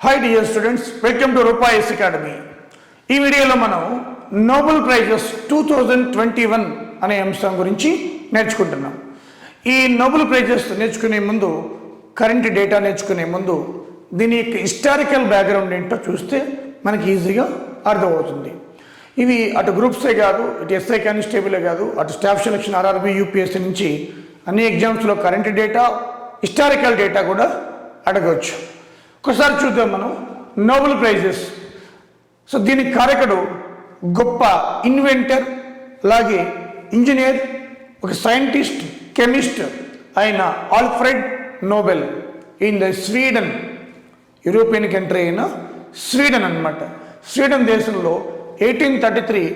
Hi dear students, welcome to Rupayas academy. ఈ వీడియోలో మనం నోబెల్ ప్రైజెస్ 2021 అనే అంశం గురించి నేర్చుకుంటున్నాం. ఈ నోబెల్ ప్రైజెస్ నేర్చుకునే ముందు, కరెంట్ డేటా నేర్చుకునే ముందు దీని యొక్క హిస్టారికల్ బ్యాక్గ్రౌండ్ ఏంటో చూస్తే మనకి ఈజీగా అర్థమవుతుంది. ఇవి అటు గ్రూప్సే కాదు, ఇటు ఎస్ఐ కానిస్టేబులే కాదు, అటు స్టాఫ్ సెలక్షన్ ఆర్ఆర్బీ యూపీఎస్సీ నుంచి అన్ని ఎగ్జామ్స్లో కరెంట్ డేటా, హిస్టారికల్ డేటా కూడా అడగవచ్చు. ఒకసారి చూద్దాం మనం నోబెల్ ప్రైజెస్. సో దీనికి కారకుడు గొప్ప ఇన్వెంటర్, అలాగే ఇంజనీర్, ఒక సైంటిస్ట్, కెమిస్ట్ అయిన Alfred Nobel in the Sweden, European country అయిన స్వీడన్ అన్నమాట. స్వీడన్ దేశంలో 1833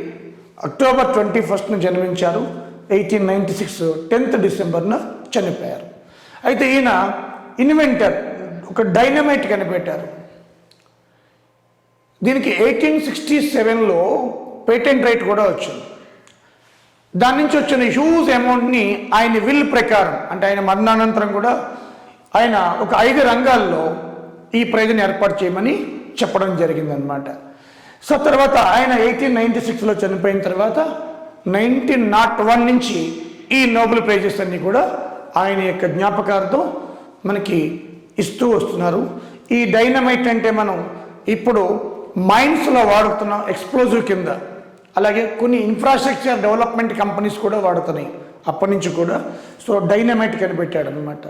అక్టోబర్ 21న జన్మించారు. 1896 10th డిసెంబర్న చనిపోయారు. అయితే ఈయన ఇన్వెంటర్, ఒక డైనమైట్ కనిపెట్టారు. దీనికి 1867లో పేటెంట్ రైట్ కూడా వచ్చింది. దాని నుంచి వచ్చిన హ్యూజ్ అమౌంట్ని ఆయన విల్ ప్రకారం, అంటే ఆయన మరణానంతరం కూడా ఆయన ఒక 5 రంగాల్లో ఈ ప్రైజ్ని ఏర్పాటు చేయమని చెప్పడం జరిగిందనమాట. సో తర్వాత ఆయన 1896లో చనిపోయిన తర్వాత 1901 నుంచి ఈ నోబెల్ ప్రైజెస్ అన్నీ కూడా ఆయన యొక్క జ్ఞాపకార్థం మనకి ఇస్తూ వస్తున్నారు. ఈ డైనమైట్ అంటే మనం ఇప్పుడు మైన్స్లో వాడుతున్న ఎక్స్ప్లోజివ్ కింద, అలాగే కొన్ని ఇన్ఫ్రాస్ట్రక్చర్ డెవలప్మెంట్ కంపెనీస్ కూడా వాడుతున్నాయి అప్పటి నుంచి కూడా. సో డైనమైట్ కనిపెట్టాడు అనమాట.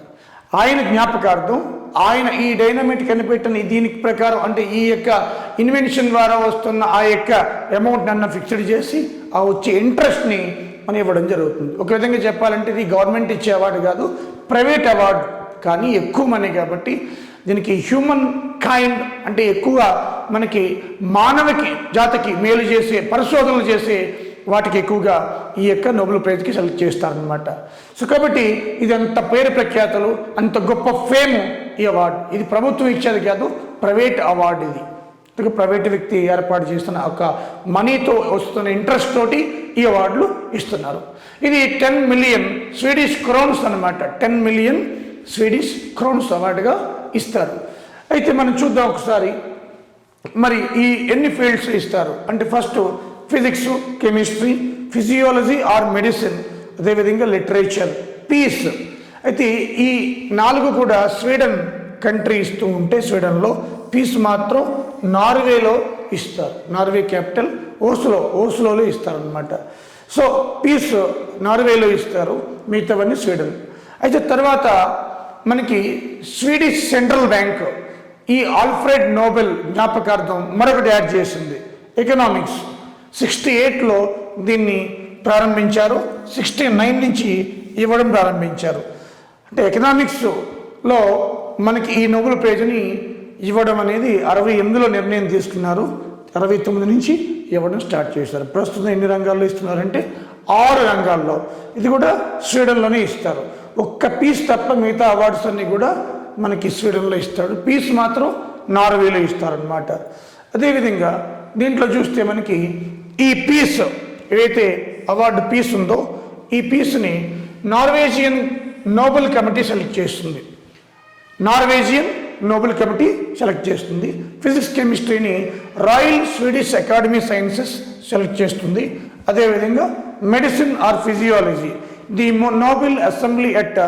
ఆయన జ్ఞాపకార్థం ఆయన ఈ డైనమైట్ కనిపెట్టిన దీనికి ప్రకారం, అంటే ఈ యొక్క ఇన్వెన్షన్ ద్వారా వస్తున్న ఆ యొక్క అమౌంట్ అన్న ఫిక్స్డ్ చేసి ఆ వచ్చే ఇంట్రెస్ట్ని మనం ఇవ్వడం జరుగుతుంది. ఒక విధంగా చెప్పాలంటే ఇది గవర్నమెంట్ ఇచ్చే అవార్డు కాదు, ప్రైవేట్ అవార్డు, కానీ ఎక్కువ మనీ కాబట్టి దీనికి హ్యూమన్ కైండ్, అంటే ఎక్కువ మనకి మానవకి జాతికి మేలు చేసే పరిశోధనలు చేసే వాటికి ఎక్కువగా ఈ యొక్క నోబెల్ ప్రైజ్కి సెలెక్ట్ చేస్తారనమాట. సో కాబట్టి ఇది అంత పేరు ప్రఖ్యాతలు, అంత గొప్ప ఫేమ్ ఈ అవార్డు. ఇది ప్రభుత్వం ఇచ్చేది కాదు, ప్రైవేట్ అవార్డు. ఇది ప్రైవేట్ వ్యక్తి ఏర్పాటు చేస్తున్న ఒక మనీతో వస్తున్న ఇంట్రెస్ట్ తోటి ఈ అవార్డులు ఇస్తున్నారు. ఇది 10 మిలియన్ స్వీడిష్ క్రోన్స్ అనమాట. 10 మిలియన్ స్వీడిష్ క్రోన్స్ అవార్డుగా ఇస్తారు. అయితే మనం చూద్దాం ఒకసారి మరి ఈ ఎన్ని ఫీల్డ్స్ ఇస్తారు అంటే, first physics, chemistry, physiology are medicine, అదేవిధంగా లిటరేచర్, పీస్. అయితే ఈ 4 కూడా స్వీడన్ కంట్రీ ఇస్తూ ఉంటే, స్వీడన్లో పీస్ మాత్రం నార్వేలో ఇస్తారు. నార్వే క్యాపిటల్ ఓస్లోలో ఇస్తారనమాట. సో పీస్ నార్వేలో ఇస్తారు, మిగతావన్నీ స్వీడన్. అయితే తర్వాత మనకి స్వీడిష్ సెంట్రల్ బ్యాంక్ ఈ ఆల్ఫ్రెడ్ నోబెల్ జ్ఞాపకార్థం మరొకటి యాడ్ చేసింది, ఎకనామిక్స్. 68లో దీన్ని ప్రారంభించారు, 69 నుంచి ఇవ్వడం ప్రారంభించారు. అంటే ఎకనామిక్స్లో మనకి ఈ నోబెల్ ప్రైజ్ని ఇవ్వడం అనేది 68లో నిర్ణయం తీసుకున్నారు. 69 నుంచి ఇవ్వడం స్టార్ట్ చేశారు. ప్రస్తుతం ఎన్ని రంగాల్లో ఇస్తున్నారంటే 6 రంగాల్లో. ఇది కూడా స్వీడన్లోనే ఇస్తారు. ఒక్క పీస్ తప్ప మిగతా అవార్డ్స్ అన్నీ కూడా మనకి స్వీడన్లో ఇస్తాడు. పీస్ మాత్రం నార్వేలో ఇస్తారనమాట. అదేవిధంగా దీంట్లో చూస్తే మనకి ఈ పీస్ ఏదైతే అవార్డు పీస్ ఉందో, ఈ పీస్ని నార్వేజియన్ నోబెల్ కమిటీ సెలెక్ట్ చేస్తుంది. నార్వేజియన్ నోబెల్ కమిటీ సెలెక్ట్ చేస్తుంది. ఫిజిక్స్, కెమిస్ట్రీని Royal Swedish academy sciences select చేస్తుంది. అదేవిధంగా medicine or physiology the Nobel assembly at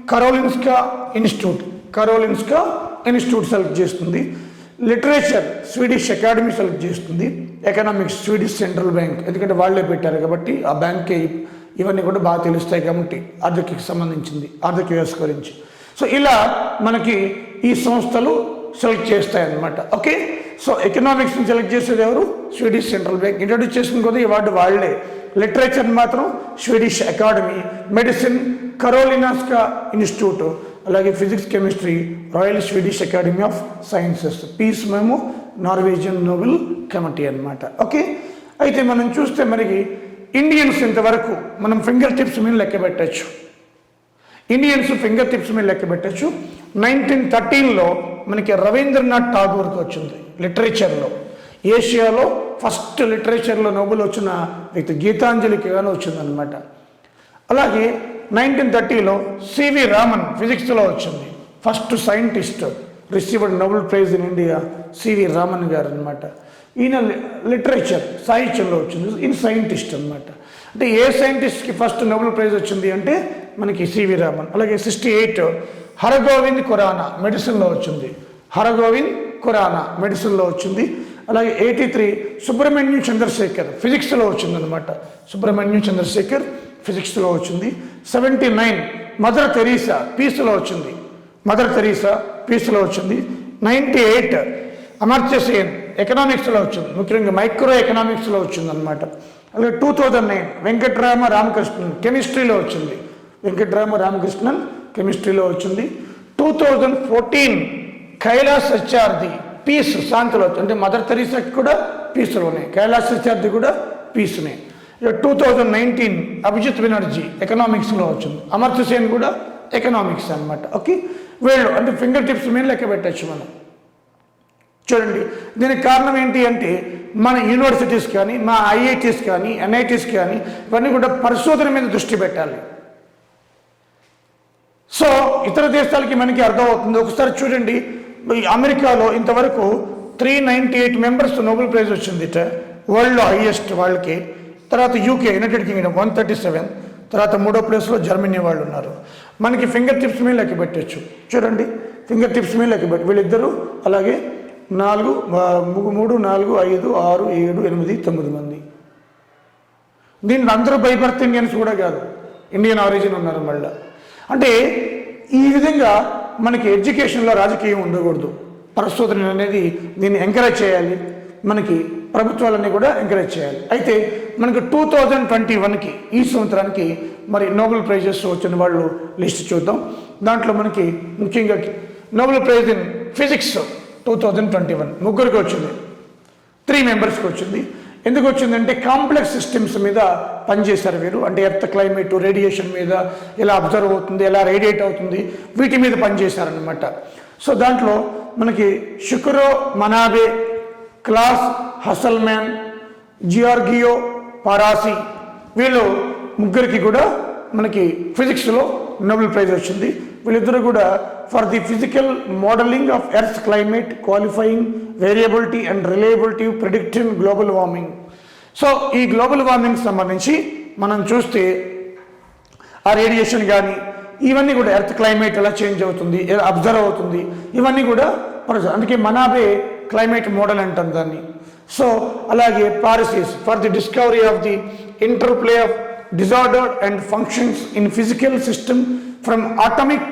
Karolinska institute select చేస్తుంది. లిటరేచర్ స్వీడిష్ అకాడమీ సెలెక్ట్ చేస్తుంది. ఎకనామిక్స్ స్వీడిష్ సెంట్రల్ బ్యాంక్, ఎందుకంటే వాళ్ళే పెట్టారు కాబట్టి ఆ బ్యాంకే ఇవన్నీ కూడా బాగా తెలుస్తాయి కాబట్టి ఆర్థికకి సంబంధించింది, ఆర్థిక వ్యవస్థ గురించి. సో ఇలా మనకి ఈ సంస్థలు సెలెక్ట్ చేస్తాయన్నమాట. ఓకే, సో ఎకనామిక్స్ని సెలెక్ట్ చేసేది ఎవరు? Swedish central bank. ఇంట్రొడ్యూస్ చేసుకుని కదా ఈ అవార్డు వాళ్ళే. లిటరేచర్ మాత్రం Swedish Academy, medicine Karolinska Institute, అలాగే physics, chemistry Royal Swedish Academy of Sciences, peace మేము నార్వేజియన్ నోబెల్ కమిటీ అనమాట. ఓకే, అయితే మనం చూస్తే మనకి ఇండియన్స్ ఇంతవరకు మనం ఫింగర్ టిప్స్ మీద లెక్క పెట్టచ్చు. 1913లో మనకి రవీంద్రనాథ్ ఠాగూర్కి వచ్చింది లిటరేచర్లో. ఏషియాలో ఫస్ట్ లిటరేచర్లో నోబెల్ వచ్చిన వ్యక్తి గీతాంజలికి కానీ వచ్చిందనమాట. అలాగే 1930లో సివి రామన్ ఫిజిక్స్లో వచ్చింది. First scientist received Nobel prize in India C V Raman గారు అనమాట. ఈయన లిటరేచర్ సాహిత్యంలో వచ్చింది, ఈయన సైంటిస్ట్ అనమాట. అంటే ఏ సైంటిస్ట్కి ఫస్ట్ నోబెల్ ప్రైజ్ వచ్చింది అంటే మనకి సివి రామన్. అలాగే 68 హరగోవింద్ ఖురానా మెడిసిన్లో వచ్చింది, హరగోవింద్ ఖురానా మెడిసిన్లో వచ్చింది. అలాగే 83 సుబ్రహ్మణ్యం చంద్రశేఖర్ ఫిజిక్స్లో వచ్చిందనమాట, సుబ్రహ్మణ్యం చంద్రశేఖర్ ఫిజిక్స్లో వచ్చింది. 79 మదర్ తెరీసా పీస్లో వచ్చింది, మదర్ తెరీసా పీస్లో వచ్చింది. 98 అమర్త్య సేన్ ఎకనామిక్స్లో వచ్చింది, ముఖ్యంగా మైక్రో ఎకనామిక్స్లో వచ్చింది అనమాట. అలాగే 2009 వెంకట్రామ రామకృష్ణన్ కెమిస్ట్రీలో వచ్చింది, వెంకట్రామ రామకృష్ణన్ కెమిస్ట్రీలో వచ్చింది. 2014 కైలాస్ సత్యార్థి పీస్ శాంతిలో వచ్చింది, అంటే మదర్ తెరీసాకి కూడా పీస్లోనే, కైలాస్ సత్యార్థి కూడా పీస్నే. 2019 అభిజిత్ బెనర్జీ ఎకనామిక్స్లో వచ్చింది, అమర్త్య సేన్ కూడా ఎకనామిక్స్ అనమాట. ఓకే, వీళ్ళు అంటే ఫింగర్ టిప్స్ మీద లెక్క పెట్టచ్చు మనం. చూడండి, దీనికి కారణం ఏంటి అంటే మన యూనివర్సిటీస్ కానీ, మా ఐఐటీస్ కానీ, ఎన్ఐటీస్ కానీ ఇవన్నీ కూడా పరిశోధన మీద దృష్టి పెట్టాలి. సో ఇతర దేశాలకి మనకి అర్థమవుతుంది. ఒకసారి చూడండి, అమెరికాలో ఇంతవరకు 398 మెంబర్స్ నోబెల్ ప్రైజ్ వచ్చింది వరల్డ్లో హైయెస్ట్ వాళ్ళకి. తర్వాత యూకే యునైటెడ్ కింగ్డమ్ 137, తర్వాత 3వ ప్లేస్లో జర్మనీ వాళ్ళు ఉన్నారు. మనకి ఫింగర్ టిప్స్ మీద లెక్క పెట్టచ్చు. చూడండి, ఫింగర్ టిప్స్ మీద లెక్క పెట్టి వీళ్ళిద్దరూ, అలాగే 4, 3, 4, 5, 6, 7, 8, 9 మంది. దీన్ని అందరూ బై బర్త్ ఇండియన్స్ కూడా కాదు, ఇండియన్ ఆరిజిన్ ఉన్నారు మళ్ళీ. అంటే ఈ విధంగా మనకి ఎడ్యుకేషన్లో రాజకీయం ఉండకూడదు, పరిశోధన అనేది దీన్ని ఎంకరేజ్ చేయాలి, మనకి ప్రభుత్వాలన్నీ కూడా ఎంకరేజ్ చేయాలి. అయితే మనకు 2021కి ఈ సంవత్సరానికి మరి నోబెల్ ప్రైజెస్ వచ్చిన వాళ్ళు లిస్ట్ చూద్దాం. దాంట్లో మనకి ముఖ్యంగా నోబెల్ ప్రైజ్ ఇన్ ఫిజిక్స్ 2021 ముగ్గురికి వచ్చింది, 3 మెంబర్స్కి వచ్చింది. ఎందుకు వచ్చిందంటే కాంప్లెక్స్ సిస్టమ్స్ మీద పనిచేశారు వీరు, అంటే ఎర్త్ క్లైమేట్ రేడియేషన్ మీద ఎలా అబ్జర్వ్ అవుతుంది, ఎలా రేడియేట్ అవుతుంది, వీటి మీద పనిచేశారనమాట. సో దాంట్లో మనకి షుక్రో మనాబే, క్లాస్ హసల్మ్యాన్, జియార్గియో పారాసి, వీళ్ళు ముగ్గురికి కూడా మనకి ఫిజిక్స్లో నోబెల్ ప్రైజ్ వచ్చింది. వీళ్ళిద్దరూ కూడా for the physical modelling of earth climate, qualifying variability and reliability predicting global warming. So ఈ గ్లోబల్ వార్మింగ్ సంబంధించి మనం చూస్తే ఆ రేడియేషన్ కానీ ఇవన్నీ కూడా ఎర్త్ క్లైమేట్ ఎలా చేంజ్ అవుతుంది, ఎలా అబ్జర్వ్ అవుతుంది, ఇవన్నీ కూడా అందుకే మనాబే క్లైమేట్ మోడల్ అంటాం దాన్ని. సో అలాగే Parisi's for the discovery of the interplay of disordered and functions in physical system from atomic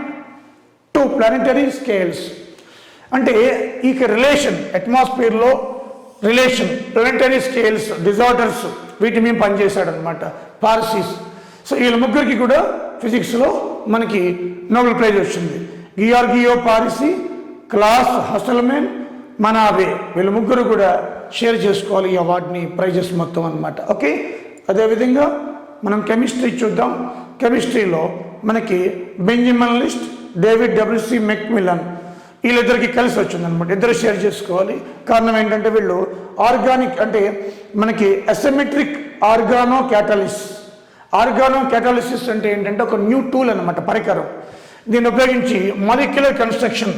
to planetary scales. అంటే ఈ రిలేషన్ అట్మాస్ఫియర్లో రిలేషన్, ప్లానెటరీ స్కేల్స్, డిజార్డర్స్, వీటి మీద పనిచేశాడనమాట పారిసిస్. సో వీళ్ళ ముగ్గురికి కూడా ఫిజిక్స్లో మనకి నోబెల్ ప్రైజ్ వచ్చింది. గియార్గియో పారిసి, క్లాస్ హసల్మెన్, మనాబే, వీళ్ళ ముగ్గురు కూడా షేర్ చేసుకోవాలి ఈ అవార్డుని, ప్రైజెస్ మొత్తం అనమాట. ఓకే, అదేవిధంగా మనం కెమిస్ట్రీ చూద్దాం. కెమిస్ట్రీలో మనకి బెంజమిన్ లిస్ట్, డేవిడ్ డబ్ల్యూసి మెక్మిల్లన్, వీళ్ళిద్దరికి కలిసి వచ్చిందనమాట. ఇద్దరు షేర్ చేసుకోవాలి. కారణం ఏంటంటే వీళ్ళు ఆర్గానిక్ అంటే మనకి అసిమెట్రిక్ ఆర్గానో క్యాటలిసిస్ అంటే ఏంటంటే ఒక న్యూ టూల్ అనమాట, పరికరం. దీన్ని ఉపయోగించి మాలిక్యులర్ కన్స్ట్రక్షన్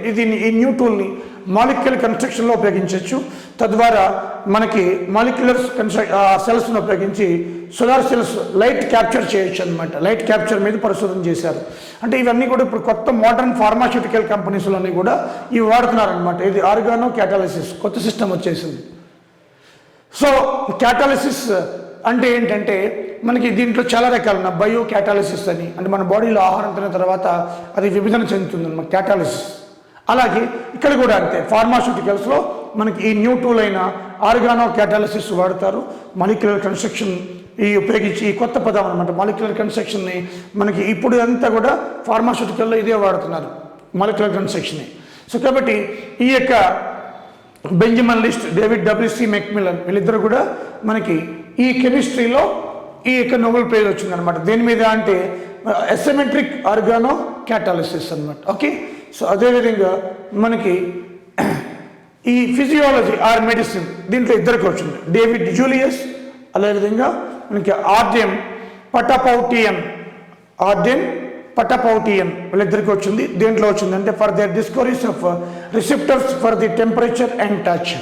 ఈ న్యూ టూల్ని మాలిక్యులర్ కన్స్ట్రక్షన్లో ఉపయోగించవచ్చు. తద్వారా మనకి మాలిక్యులర్ సెల్స్ను ఉపయోగించి సోలార్ సెల్స్ లైట్ క్యాప్చర్ చేయొచ్చు అనమాట. లైట్ క్యాప్చర్ మీద పరిశోధన చేశారు. అంటే ఇవన్నీ కూడా ఇప్పుడు కొత్త మోడర్న్ ఫార్మాస్యూటికల్ కంపెనీస్లోని కూడా ఇవి వాడుతున్నారనమాట. ఇది ఆర్గానో క్యాటాలిసిస్ కొత్త సిస్టమ్ వచ్చేసింది. సో క్యాటాలిసిస్ అంటే ఏంటంటే మనకి దీంట్లో చాలా రకాలు ఉన్నాయి. బయో క్యాటాలిసిస్ అని, అంటే మన బాడీలో ఆహారం తిన్న తర్వాత అది విభజన చెందుతుంది అన్నమాట, క్యాటాలిసిస్. అలాగే ఇక్కడ కూడా అంతే, ఫార్మాస్యూటికల్స్లో మనకి ఈ న్యూ టూల్ అయిన ఆర్గానో క్యాటాలిసిస్ వాడతారు. మాలిక్యులర్ కన్స్ట్రక్షన్ ఉపయోగించి ఈ కొత్త పదం అనమాట, మాలిక్యులర్ కన్స్ట్రక్షన్ని మనకి ఇప్పుడు అంతా కూడా ఫార్మాస్యూటికల్లో ఇదే వాడుతున్నారు, మాలిక్యులర్ కన్స్ట్రక్షన్ని. సో కాబట్టి ఈ యొక్క బెంజమిన్ లిస్ట్, డేవిడ్ డబ్ల్యూసి మెక్మిల్లన్, వీళ్ళిద్దరు కూడా మనకి ఈ కెమిస్ట్రీలో ఈ యొక్క నోబెల్ ప్రైజ్ వచ్చిందనమాట. దేని మీద అంటే అసిమెట్రిక్ ఆర్గానో క్యాటాలిసిస్ అనమాట. ఓకే, సో అదేవిధంగా మనకి ఈ ఫిజియాలజీ ఆర్ మెడిసిన్, దీంట్లో ఇద్దరికి వచ్చింది, డేవిడ్ జూలియస్, అదేవిధంగా మనకి ఆర్డెన్ పటపౌటియన్ వీళ్ళిద్దరికి వచ్చింది. దేంట్లో వచ్చిందంటే for their discoveries of receptors for the temperature and touch.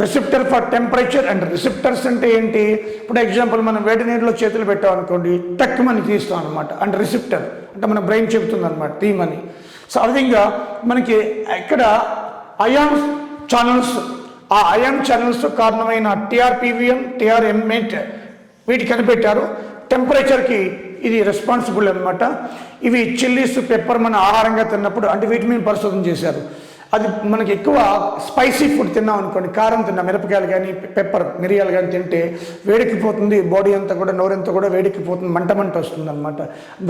Receptor for temperature and receptors అంటే ఏంటి? ఇప్పుడు ఎగ్జాంపుల్ మనం వేడి నీటిలో చేతులు పెట్టామనుకోండి, టక్ మని తీస్తాం అనమాట, అంటే రిసెప్టర్ అంటే మన బ్రెయిన్ చెబుతుంది అనమాట తీమని. సో ఆ విధంగా మనకి ఇక్కడ అయాన్ ఛానల్స్, ఆ అయాన్ ఛానల్స్ కారణమైన టీఆర్పీవీఎం, టీఆర్ఎంఏట్ వీటి కనిపెట్టారు. టెంపరేచర్కి ఇది రెస్పాన్సిబుల్ అనమాట. ఇవి చిల్లీస్, పెప్పర్ మన ఆహారంగా తిన్నప్పుడు అంటే వీటి మీద పరిశోధన చేశారు. అది మనకి ఎక్కువ స్పైసీ ఫుడ్ తిన్నాం అనుకోండి, కారం తిన్నాం, మిరపకాయలు కానీ పెప్పర్ మిరియాలు కానీ తింటే వేడెక్కిపోతుంది, బాడీ అంతా కూడా నోరంతా కూడా వేడెక్కిపోతుంది, మంట వస్తుంది అనమాట.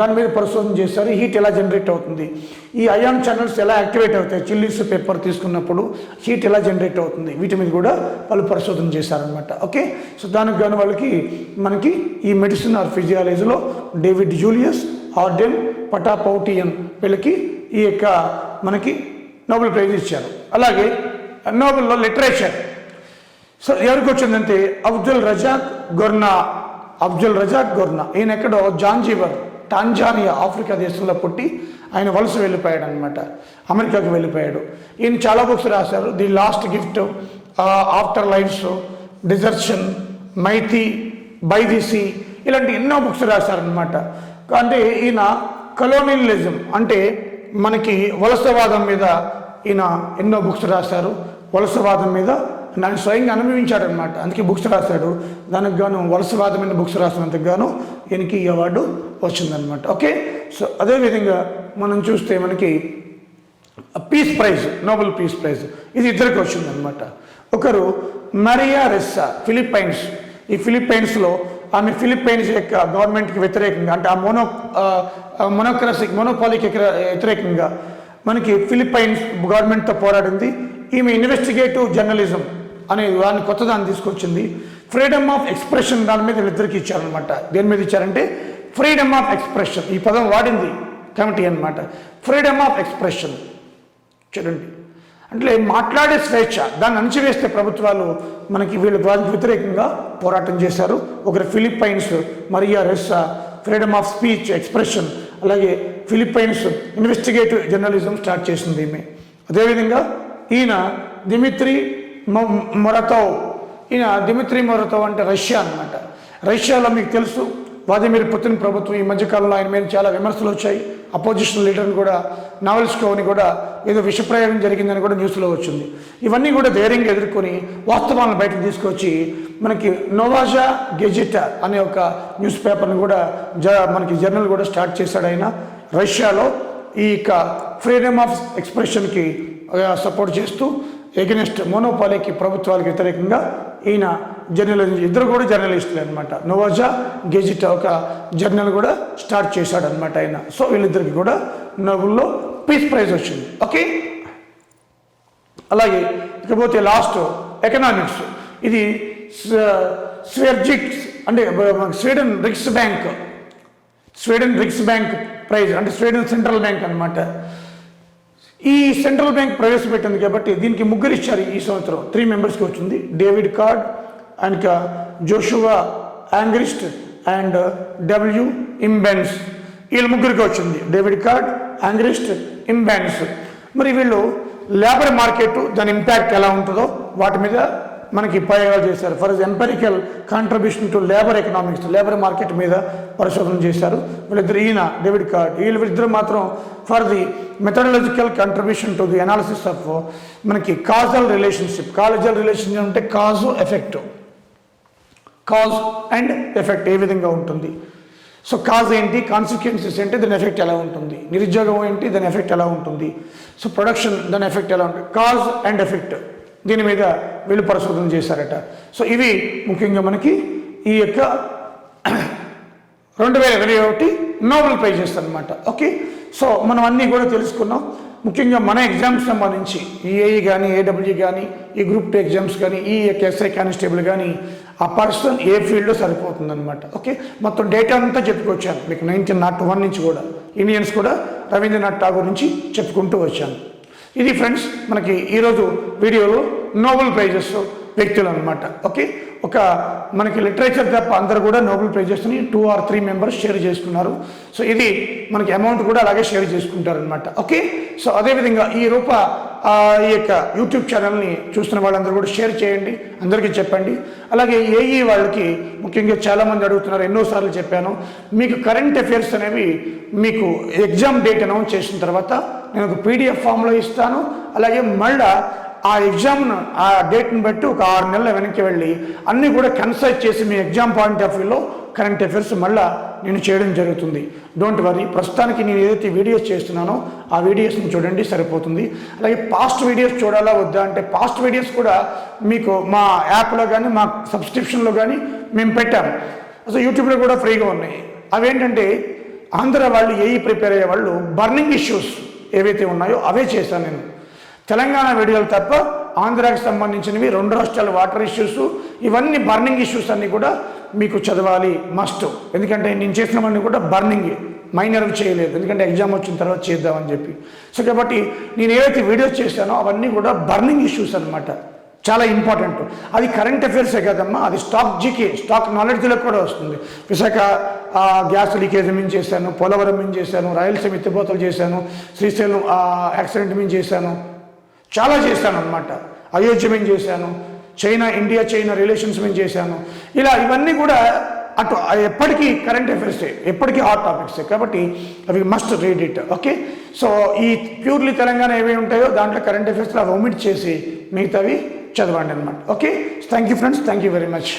దాని మీద పరిశోధన చేశారు. హీట్ ఎలా జనరేట్ అవుతుంది, ఈ అయాన్ ఛానల్స్ ఎలా యాక్టివేట్ అవుతాయి, చిల్లీస్ పెప్పర్ తీసుకున్నప్పుడు హీట్ ఎలా జనరేట్ అవుతుంది, వీటి మీద కూడా వాళ్ళు పరిశోధన చేశారనమాట. ఓకే, సో దానికి గాను వాళ్ళకి మనకి ఈ మెడిసిన్ ఆర్ ఫిజియాలజీలో డేవిడ్ జూలియస్, ఆర్డెన్, పటాపౌటియన్ వీళ్ళకి ఈ యొక్క మనకి నోబెల్ ప్రైజ్ ఇచ్చారు. అలాగే నోబెల్లో లిటరేచర్ సో ఎవరికి వచ్చిందంటే అబ్దుల్ రజాక్ గొర్నా. ఈయన ఎక్కడో జాంజిబర్, టాంజానియా, ఆఫ్రికా దేశంలో పుట్టి ఆయన వలస వెళ్ళిపోయాడు అనమాట, అమెరికాకు వెళ్ళిపోయాడు. ఈయన చాలా బుక్స్ రాశారు. The last gift, after life's, desertion, మైథీ, బై ది సీ, ఇలాంటి ఎన్నో బుక్స్ రాశారనమాట. అంటే ఈయన కలోనియలిజం అంటే మనకి వలసవాదం మీద ఈయన ఎన్నో బుక్స్ రాశారు. వలసవాదం మీద నన్ను స్వయంగా అనుభవించాడనమాట, అందుకే బుక్స్ రాశాడు. దానికి గాను వలసవాదం మీద బుక్స్ రాసినందుకు గాను ఈయనకి ఈ అవార్డు వచ్చిందనమాట. ఓకే, సో అదేవిధంగా మనం చూస్తే మనకి peace prize, Nobel peace prize ఇది ఇద్దరికి వచ్చిందనమాట. ఒకరు మరియా రెస్సా, ఫిలిప్పైన్స్. ఈ ఫిలిప్పైన్స్లో ఆమె ఫిలిప్పైన్స్ యొక్క గవర్నమెంట్కి వ్యతిరేకంగా అంటే ఆ మోనోపాలీకి వ్యతిరేకంగా మనకి ఫిలిప్పైన్స్ గవర్నమెంట్తో పోరాడింది. ఈమె ఇన్వెస్టిగేటివ్ జర్నలిజం అనే దాన్ని కొత్త దాన్ని తీసుకొచ్చింది. ఫ్రీడమ్ ఆఫ్ ఎక్స్ప్రెషన్ దాని మీద వీళ్ళిద్దరికి ఇచ్చారనమాట. దేని మీద ఇచ్చారంటే ఫ్రీడమ్ ఆఫ్ ఎక్స్ప్రెషన్, ఈ పదం వాడింది కమిటీ అనమాట. ఫ్రీడమ్ ఆఫ్ ఎక్స్ప్రెషన్ చూడండి, అంటే మాట్లాడే స్వేచ్ఛ, దాన్ని అణచివేస్తే ప్రభుత్వాలు మనకి వీళ్ళ దానికి వ్యతిరేకంగా పోరాటం చేశారు. ఒకరు Philippines Maria Ressa, freedom of speech, expression. అలాగే ఫిలిప్పైన్స్ ఇన్వెస్టిగేటివ్ జర్నలిజం స్టార్ట్ చేసింది ఈమె. అదేవిధంగా ఈయన దిమిత్రీ మొరతోవ్. ఈయన దిమిత్రీ మొరతోవ్ అంటే రష్యా అనమాట. రష్యాలో మీకు తెలుసు వ్లాదిమిర్ పుతిన్ ప్రభుత్వం ఈ మధ్యకాలంలో ఆయన మీద చాలా విమర్శలు వచ్చాయి. అపోజిషన్ లీడర్ని కూడా, నావెల్స్కోని కూడా ఏదో విషప్రయోగం జరిగిందని కూడా న్యూస్లో వచ్చింది. ఇవన్నీ కూడా ధైర్యంగా ఎదుర్కొని వాస్తవాలను బయటకు తీసుకొచ్చి మనకి నోవాజా గెజెటా అనే ఒక న్యూస్ పేపర్ని కూడా మనకి జర్నల్ కూడా స్టార్ట్ చేశాడు ఆయన. రష్యాలో ఈ యొక్క ఫ్రీడమ్ ఆఫ్ ఎక్స్ప్రెషన్కి సపోర్ట్ చేస్తూ ఎగెనిస్ట్ మోనోపాలీకి, ప్రభుత్వాలకు వ్యతిరేకంగా ఈయన జర్నలిజం, ఇద్దరు కూడా జర్నలిస్టులే అనమాట. నోవాజా గెజిటా ఒక జర్నల్ కూడా స్టార్ట్ చేశాడు అనమాట ఆయన. సో వీళ్ళిద్దరికి కూడా నోబెల్లో పీస్ ప్రైజ్ వచ్చింది. ఓకే, అలాగే ఇకపోతే లాస్ట్ ఎకనామిక్స్. ఇది స్వెర్జిక్స్ అంటే స్వీడన్ రిక్స్ బ్యాంక్ ప్రైజ్ అంటే స్వీడన్ సెంట్రల్ బ్యాంక్ అనమాట. ఈ సెంట్రల్ బ్యాంక్ ప్రవేశపెట్టింది కాబట్టి దీనికి ముగ్గురు ఇచ్చారు ఈ సంవత్సరం. 3 మెంబర్స్కి వచ్చింది. David Card and Joshua Angrist and W Imbens. వీళ్ళ ముగ్గురికి వచ్చింది, డేవిడ్ కార్డ్, యాంగ్రిస్ట్, ఇంబెన్స్. మరి వీళ్ళు లేబర్ మార్కెట్ దాని ఇంపాక్ట్ ఎలా ఉంటుందో వాటి మీద మనకి ప్రయోగాలు చేశారు. For empirical contribution to labour economics, labour market మీద పరిశోధన చేశారు వీళ్ళిద్దరు. ఈయన డేవిడ్ కార్డ్, వీళ్ళిద్దరు మాత్రం for the methodological contribution to the analysis of మనకి కాజల్ రిలేషన్షిప్. కాజల్ రిలేషన్షిప్ అంటే cause effect, cause and effect ఏ విధంగా ఉంటుంది. సో కాజ్ ఏంటి, కాన్సిక్వెన్సెస్ ఏంటి, దాని ఎఫెక్ట్ ఎలా ఉంటుంది, నిరుద్యోగం ఏంటి, దాని ఎఫెక్ట్ ఎలా ఉంటుంది, సో ప్రొడక్షన్ దాని ఎఫెక్ట్ ఎలా ఉంటుంది, కాజ్ అండ్ ఎఫెక్ట్ దీని మీద వీళ్ళు పరిశోధన చేశారట. సో ఇవి ముఖ్యంగా మనకి ఈ యొక్క 2021 నోబెల్ ప్రైజెస్ అనమాట. ఓకే, సో మనం అన్నీ కూడా తెలుసుకున్నాం. ముఖ్యంగా మన ఎగ్జామ్స్ సంబంధించి ఈఏఈ కానీ, ఏడబ్ల్యూ కానీ, ఈ గ్రూప్ 2 ఎగ్జామ్స్ కానీ, ఈ ఎస్ఐ కానిస్టేబుల్ కానీ ఆ పర్సన్ ఏ ఫీల్డ్లో సరిపోతుంది అనమాట. ఓకే, మొత్తం డేటా అంతా చెప్పుకొచ్చాను మీకు 1901 నుంచి కూడా. ఇండియన్స్ కూడా రవీంద్రనాథ్ ఠాగూర్ నుంచి చెప్పుకుంటూ వచ్చాను. ఇది ఫ్రెండ్స్ మనకి ఈరోజు వీడియోలో నోబెల్ ప్రైజెస్ వ్యక్తులు అనమాట. ఓకే, ఒక మనకి లిటరేచర్ తప్ప అందరూ కూడా నోబెల్ ప్రైజెస్ని 2 or 3 మెంబర్స్ షేర్ చేసుకున్నారు. సో ఇది మనకి అమౌంట్ కూడా అలాగే షేర్ చేసుకుంటారు అనమాట. ఓకే, సో అదేవిధంగా ఈ యొక్క యూట్యూబ్ ఛానల్ని చూస్తున్న వాళ్ళందరూ కూడా షేర్ చేయండి, అందరికీ చెప్పండి. అలాగే ఏఈ వాళ్ళకి ముఖ్యంగా చాలామంది అడుగుతున్నారు, ఎన్నోసార్లు చెప్పాను, మీకు కరెంట్ అఫైర్స్ అనేవి మీకు ఎగ్జామ్ డేట్ అనౌన్స్ చేసిన తర్వాత నేను ఒక పీడిఎఫ్ ఫామ్లో ఇస్తాను. అలాగే మళ్ళీ ఆ ఎగ్జామ్ను ఆ డేట్ని బట్టి ఒక 6 నెలల వెనక్కి వెళ్ళి అన్నీ కూడా కన్సల్ట్ చేసి మీ ఎగ్జామ్ పాయింట్ ఆఫ్ వ్యూలో కరెంట్ అఫైర్స్ మళ్ళీ నేను చేయడం జరుగుతుంది. డోంట్ వరీ, ప్రస్తుతానికి నేను ఏదైతే వీడియోస్ చేస్తున్నానో ఆ వీడియోస్ని చూడండి, సరిపోతుంది. అలాగే పాస్ట్ వీడియోస్ చూడాలా వద్దా అంటే పాస్ట్ వీడియోస్ కూడా మీకు మా యాప్లో కానీ మా సబ్స్క్రిప్షన్లో కానీ మేము పెట్టాము. అసలు యూట్యూబ్లో కూడా ఫ్రీగా ఉన్నాయి. అవేంటంటే ఆంధ్ర వాళ్ళు ఏఈ ప్రిపేర్ అయ్యే వాళ్ళు బర్నింగ్ ఇష్యూస్ ఏవైతే ఉన్నాయో అవే చేశాను నేను. తెలంగాణ వీడియోలు తప్ప ఆంధ్రాకి సంబంధించినవి 2 రాష్ట్రాల వాటర్ ఇష్యూస్, ఇవన్నీ బర్నింగ్ ఇష్యూస్ అన్నీ కూడా మీకు చదవాలి మస్ట్. ఎందుకంటే నేను చేసినవన్నీ కూడా బర్నింగ్, మైనర్వి చేయలేదు, ఎందుకంటే ఎగ్జామ్ వచ్చిన తర్వాత చేద్దామని చెప్పి. సో కాబట్టి నేను ఏవైతే వీడియోస్ చేశానో అవన్నీ కూడా బర్నింగ్ ఇష్యూస్ అనమాట, చాలా ఇంపార్టెంట్. అది కరెంట్ అఫైర్సే కదమ్మా, అది స్టాక్ నాలెడ్జ్లో కూడా వస్తుంది. విశాఖ గ్యాస్ లీకేజ్ మీద చేశాను, పోలవరం మీద చేశాను, రాయలసీమ ఎత్తిపోతలు చేశాను, శ్రీశైలం యాక్సిడెంట్ మీద చేశాను, చాలా చేశాను అనమాట. అయోధ్య మీద చేశాను, ఇండియా చైనా రిలేషన్స్ మీద చేశాను. ఇలా ఇవన్నీ కూడా అటు ఎప్పటికీ కరెంట్ అఫైర్సే, ఎప్పటికీ హాట్ టాపిక్సే. కాబట్టి అవి must read it. Okay, so ఈ ప్యూర్లీ తెలంగాణ ఏవి ఉంటాయో దాంట్లో కరెంట్ అఫైర్స్లో అవి ఒమిట్ చేసి మిగతావి చదవండి అనమాట. Okay, thank you friends, thank you very much.